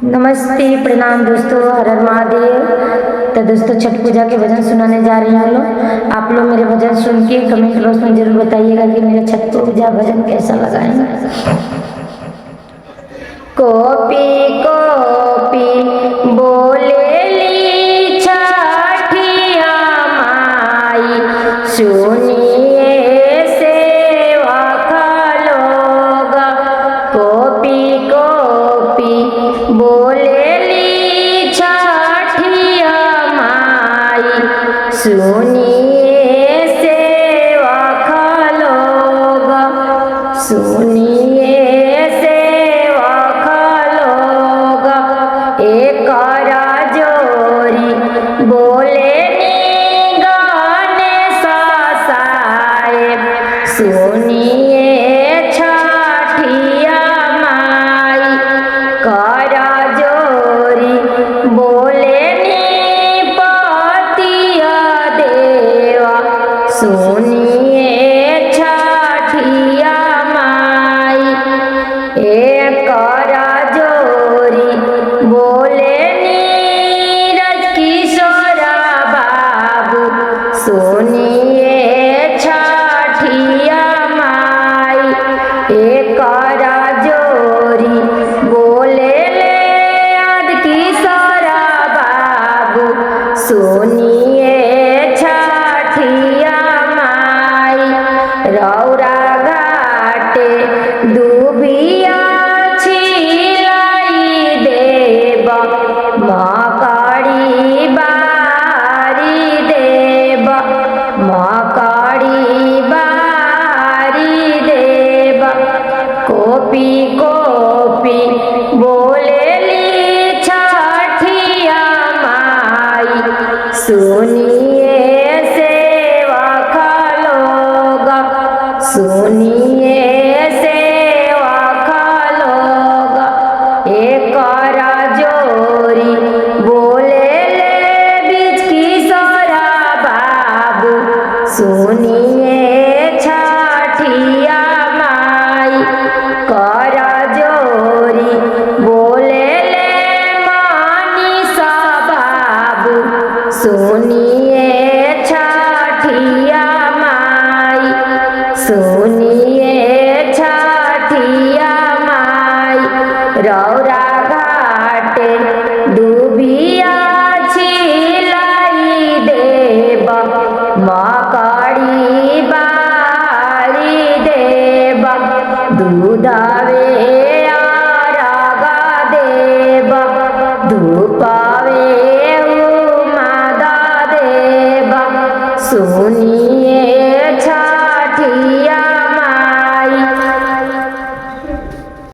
नमस्ते, प्रणाम दोस्तों, हर हर महादेव। तो दोस्तों छठ पूजा के भजन सुनाने जा रही हूँ लोग। आप लोग मेरे भजन सुन के कमेंट बॉक्स में जरूर बताइएगा कि मेरा छठ पूजा भजन कैसा लगा है। कॉपी कॉपी बोलेली छठिया माई, सुनिए सेवा का लोग। कॉपी कॉपी बोलेली छठिया माई, सुनिए सेवा का लोग। सुनिए सेवा का लोग, एक जोरी बोले नी गाने सासाए। सुनिए छठिया माई, करा जोरी बोले नी पतिया देवा। सुनिए छठिया माई, एक जोरी बोले नीरज किशोरा बाबू। सुनिए छठिया माई, एक जोरी बोले ले याद किशोरा बाबू। सुनिए छठिया माई, रौरा घाटे डूबिया छिलाई देव। मकड़ी बारी देव, मकड़ी बारी देव। कॉपी कॉपी बोलेली छठिया माई, सुनिए सेवा का लोग। सुनिए सेवा का लोग, एक जोरी बोले ले बीच किशोरा बाबू। सुनिए छठिया माई, करा जोरी बोले ले मनीषा बाबू। सुनिए छठिया माई, सुनिए छठिया माई, रौरा घाटे डूबिया छिलाई देव। मकड़ी बारी देव, दूधावे आरागा देव। धूपावे उमादा देव। सुनिए